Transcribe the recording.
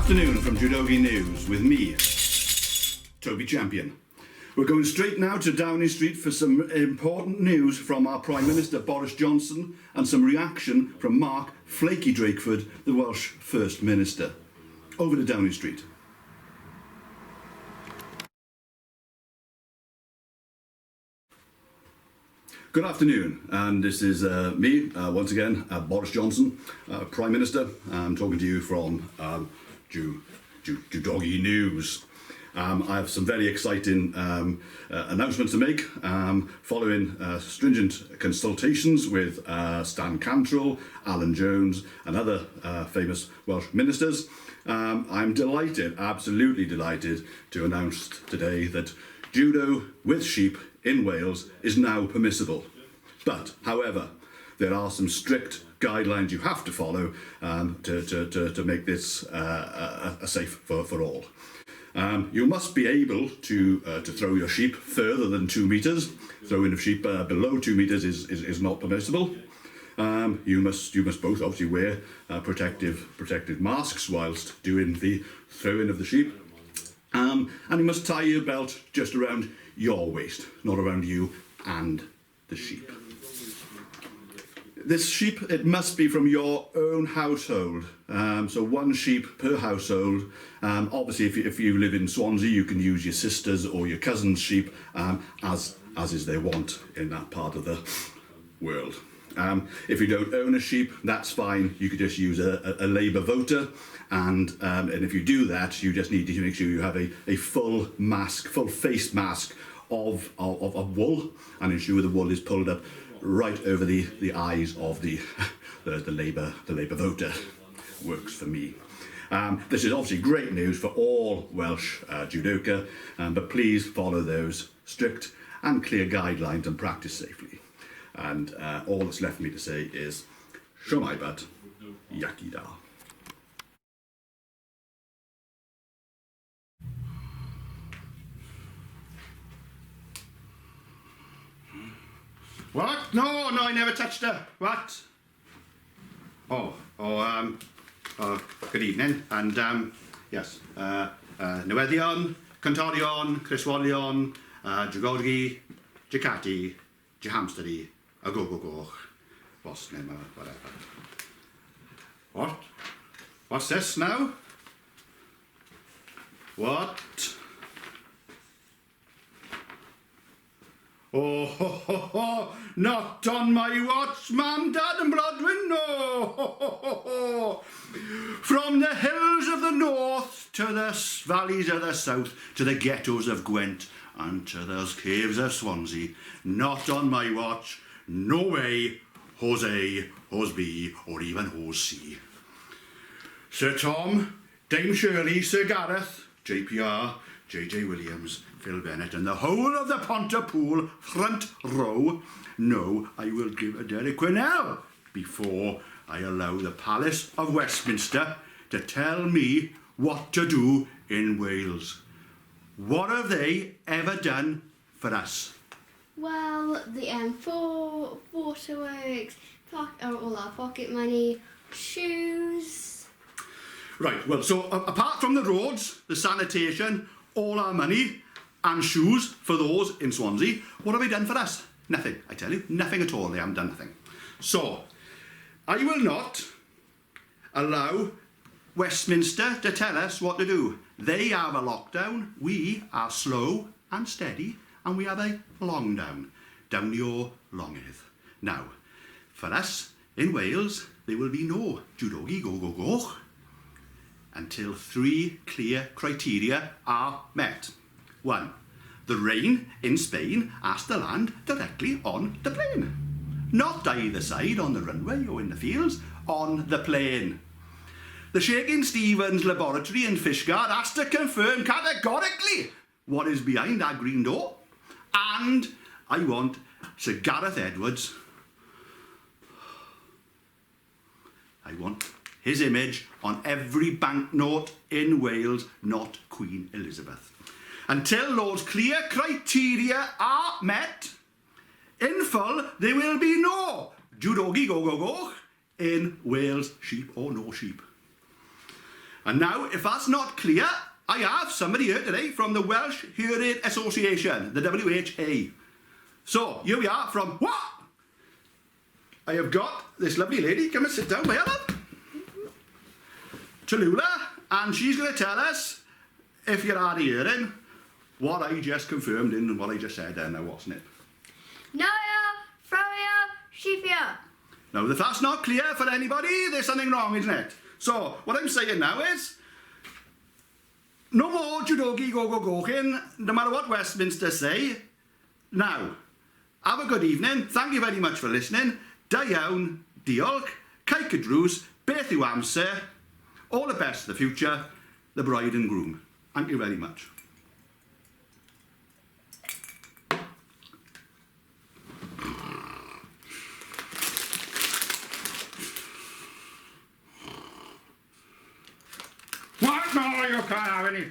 afternoon from Judogi News with me, Toby Champion. We're going straight now to Downing Street for some important news from our Prime Minister Boris Johnson and some reaction from Mark Flaky Drakeford, the Welsh First Minister. Over to Downing Street. Good afternoon, and this is me, once again, Boris Johnson, Prime Minister. I'm talking to you from Judogi News. I have some very exciting announcements to make following stringent consultations with Stan Cantrell, Alan Jones and other famous Welsh ministers. I'm delighted, absolutely delighted, to announce today that judo with sheep in Wales is now permissible. But, however, there are some strict guidelines you have to follow to make this safe for all. You must be able to throw your sheep further than 2 metres. Throwing of sheep below 2 metres is not permissible. You must both obviously wear protective masks whilst doing the throwing of the sheep. And you must tie your belt just around your waist, not around you and the sheep. This sheep, it must be from your own household. So 1 sheep per household. Obviously, if you live in Swansea, you can use your sister's or your cousin's sheep as is their want in that part of the world. If you don't own a sheep, that's fine. You could just use a Labour voter. And if you do that, you just need to make sure you have a full face mask of wool, and ensure the wool is pulled up right over the eyes of the Labour voter. Works for me. This is obviously great news for all Welsh judoka, but please follow those strict and clear guidelines and practice safely. And all that's left for me to say is, Shwmai bat, Yaki da. What? No, I never touched her. What? Good evening, and yes, newyddion, cantorion, criswolion, Judogi, Jacati, Jahamsteri, a go, what's name of whatever. What? What's this now? What? Oh, not on my watch, Mum, Dad and Brodwyn, no. From the hills of the north to the valleys of the south, to the ghettos of Gwent and to those caves of Swansea, not on my watch, no way, Hose A, Hose B, or even Hose C. Sir Tom, Dame Shirley, Sir Gareth, JPR, JJ Williams, Phil Bennett, and the whole of the Pontypool front row know I will give a Derek Quinnell before I allow the Palace of Westminster to tell me what to do in Wales. What have they ever done for us? Well, the waterworks, all our pocket money, shoes. Right, well, so apart from the roads, the sanitation, all our money and shoes for those in Swansea, what have they done for us? Nothing, I tell you, nothing at all. They haven't done nothing. So, I will not allow Westminster to tell us what to do. They have a lockdown, we are slow and steady, and we have a long down your longeth. Now, for us in Wales, there will be no Judogi go until 3 clear criteria are met. 1. The rain in Spain has to land directly on the plane. Not either side on the runway or in the fields, on the plane. The Shakin' Stevens laboratory in Fishguard has to confirm categorically what is behind that green door. And I want Sir Gareth Edwards. I want his image on every banknote in Wales, not Queen Elizabeth. Until those clear criteria are met, in full, there will be no Judogi go in Wales, sheep or no sheep. And now, if that's not clear, I have somebody here today from the Welsh Hearing Association, the WHA. So, here we are from what? I have got this lovely lady. Come and sit down, my love. Tallulah, and she's going to tell us, if you're hard of hearing, what I just confirmed in what I just said there now, wasn't it? Naya, Freya, Sheepia. Now, if that's not clear for anybody, there's something wrong, isn't it? So, what I'm saying now is, no more Judogi go-go-goking, no matter what Westminster say. Now, have a good evening. Thank you very much for listening. Da iawn, diolch, caic y drws, beth yw amser, all the best for the future, the bride and groom. Thank you very much. What? No, you can't have any.